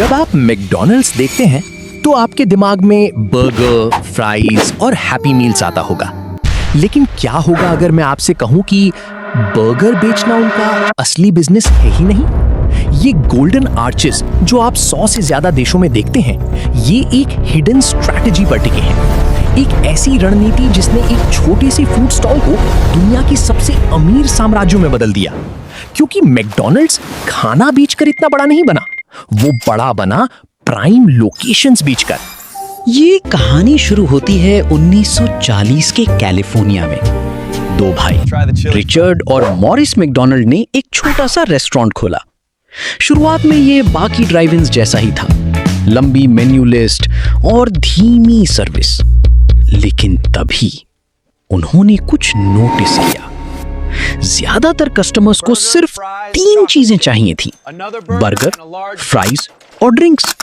जब आप मैकडॉनल्ड्स देखते हैं तो आपके दिमाग में बर्गर, फ्राइज और हैप्पी मील्स आता होगा। लेकिन क्या होगा अगर मैं आपसे कहूं कि बर्गर बेचना उनका असली बिजनेस है ही नहीं? ये गोल्डन आर्चेस जो आप 100 से ज्यादा देशों में देखते हैं, ये एक हिडन स्ट्रैटेजी पर टिके हैं। एक ऐसी रणनीति जिसने एक छोटे से फूड स्टॉल को दुनिया की सबसे अमीर साम्राज्यों में बदल दिया। क्योंकि मैकडॉनल्ड्स खाना बेचकर इतना बड़ा नहीं बना, वो बड़ा बना प्राइम लोकेशंस बेचकर। ये कहानी शुरू होती है 1940 के कैलिफोर्निया में। दो भाई रिचर्ड और मॉरिस मैकडॉनल्ड ने एक छोटा सा रेस्टोरेंट खोला। शुरुआत में ये बाकी ड्राइव इन्स जैसा ही था, लंबी मेन्यू लिस्ट और धीमी सर्विस। लेकिन तभी उन्होंने कुछ नोटिस किया। ज्यादातर कस्टमर्स को सिर्फ 3 चीजें चाहिए थी, बर्गर, फ्राइज और ड्रिंक्स।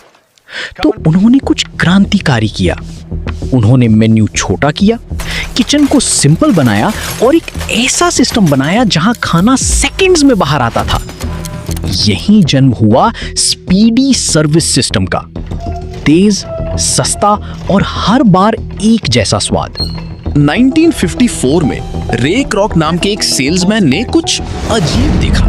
तो उन्होंने कुछ क्रांतिकारी किया। उन्होंने मेन्यू छोटा किया, किचन को सिंपल बनाया और एक ऐसा सिस्टम बनाया जहां खाना सेकंड्स में बाहर आता था। यही जन्म हुआ स्पीडी सर्विस सिस्टम का। तेज, सस्ता और हर बार एक जैसा स्वाद। 1954 में रे क्रॉक नाम के एक सेल्समैन ने कुछ अजीब देखा।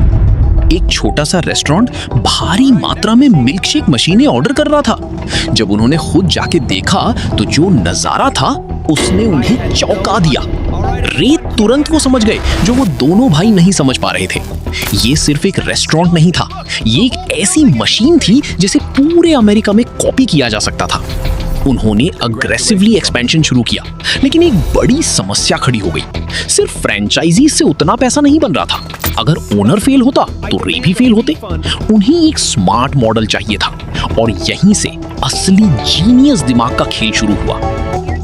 एक छोटा सा रेस्टोरेंट भारी मात्रा में मिल्कशेक मशीनें ऑर्डर कर रहा था। जब उन्होंने खुद जाके देखा तो जो नजारा था उसने उन्हें चौंका दिया। रे तुरंत वो समझ गए जो वो दोनों भाई नहीं समझ पा रहे थे। ये सिर्फ एक रेस्टोरेंट नहीं था, ये एक ऐसी मशीन थी जिसे पूरे अमेरिका में कॉपी किया जा सकता था। उन्होंने अग्रेसिवली एक्सपेंशन शुरू किया, लेकिन एक बड़ी समस्या खड़ी हो गई। सिर्फ फ्रेंचाइजी से उतना पैसा नहीं बन रहा था। अगर ओनर फेल होता तो रे भी फेल होते। उन्हें एक स्मार्ट मॉडल चाहिए था और यहीं से असली जीनियस दिमाग का खेल शुरू हुआ।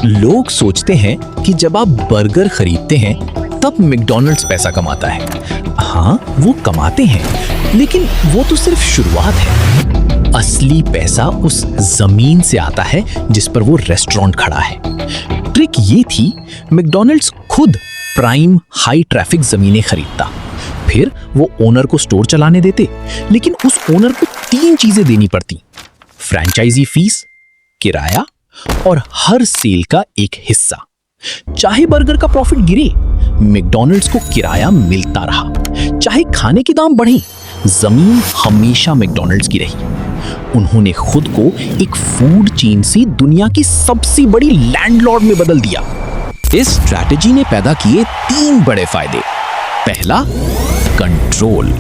लोग सोचते हैं कि जब आप बर्गर खरीदते हैं तब मैकडॉनल्ड्स पैसा कमाता है। हाँ, वो कमाते हैं, लेकिन वो तो सिर्फ शुरुआत है। असली पैसा उस जमीन से आता है जिस पर वो रेस्टोरेंट खड़ा है। ट्रिक ये थी, मैकडॉनल्ड्स खुद प्राइम हाई ट्रैफिक जमीनें खरीदता, फिर वो ओनर को स्टोर चलाने देते। लेकिन उस ओनर को 3 चीजें देनी पड़ती: फ्रेंचाइजी फीस, किराया और हर सेल का एक हिस्सा। चाहे बर्गर का प्रॉफिट गिरे, मैकडॉनल्ड्स को किराया मिलता रहा। चाहे खाने के दाम बढ़े, जमीन हमेशा मैकडॉनल्ड्स की रही। उन्होंने खुद को एक फूड चेन से दुनिया की सबसे बड़ी लैंडलॉर्ड में बदल दिया। इस स्ट्रैटेजी ने पैदा किए 3 बड़े फायदे। पहला, कंट्रोल।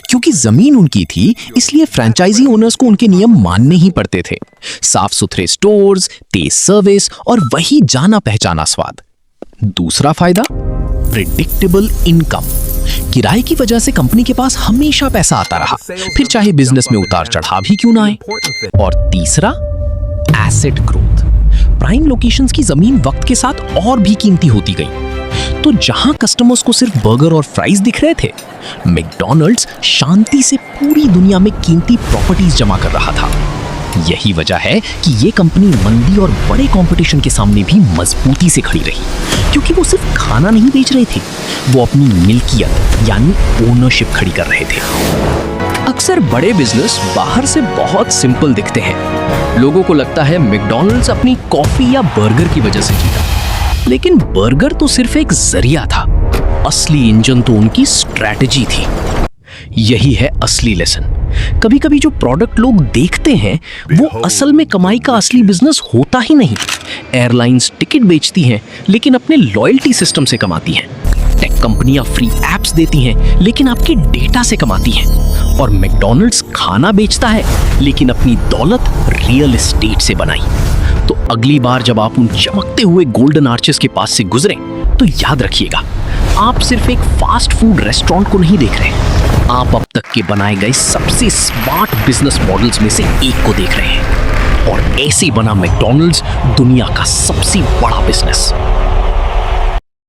क्योंकि जमीन उनकी थी, इसलिए फ्रेंचाइजी ओनर्स को उनके नियम मानने ही पड़ते थे। साफ सुथरे स्टोर्स, तेज सर्विस और वही जाना पहचाना स्वाद। दूसरा फायदा, प्रिडिक्टेबल इनकम। किराए की वजह से कंपनी के पास हमेशा पैसा आता रहा, फिर चाहे बिजनेस में उतार चढ़ाव ही क्यों ना आए। और तीसरा, एसेट ग्रोथ। प्राइम लोकेशंस की जमीन वक्त के साथ और भी कीमती होती गई। तो जहां कस्टमर्स को सिर्फ बर्गर और फ्राइज दिख रहे थे, मैकडॉनल्ड्स शांति से पूरी दुनिया में कीमती प्रॉपर्टीज जमा कर रहा था। यही वजह है कि ये कंपनी मंदी और बड़े कंपटीशन के सामने भी मजबूती से खड़ी रही, क्योंकि वो सिर्फ खाना नहीं बेच रहे थे, वो अपनी मिल्कियत यानी ओनरशिप खड़ी कर रहे थे। अक्सर बड़े बिजनेस बाहर से बहुत सिंपल दिखते हैं। लोगों को लगता है मैकडॉनल्ड्स अपनी कॉफी या बर्गर की वजह से जीता, लेकिन बर्गर तो सिर्फ एक जरिया था, असली इंजन तो उनकी स्ट्रैटेजी थी। यही है असली लेसन। कभी कभी जो प्रोडक्ट लोग देखते हैं वो असल में कमाई का असली बिजनेस होता ही नहीं। एयरलाइंस टिकट बेचती हैं, लेकिन अपने लॉयल्टी सिस्टम से कमाती हैं। टेक कंपनियां फ्री एप्स देती हैं, लेकिन आपके डेटा से कमाती हैं। और मैकडॉनल्ड्स खाना बेचता है, लेकिन अपनी दौलत रियल एस्टेट से बनाई। तो अगली बार जब आप उन चमकते हुए गोल्डन आर्चेस के पास से गुजरें, तो याद रखिएगा, आप सिर्फ एक फास्ट फूड रेस्टोरेंट को नहीं देख रहे, आप अब तक के बनाए गए सबसे स्मार्ट बिजनेस मॉडल्स में से एक को देख रहे हैं। और ऐसे बना मैकडॉनल्ड्स दुनिया का सबसे बड़ा बिजनेस।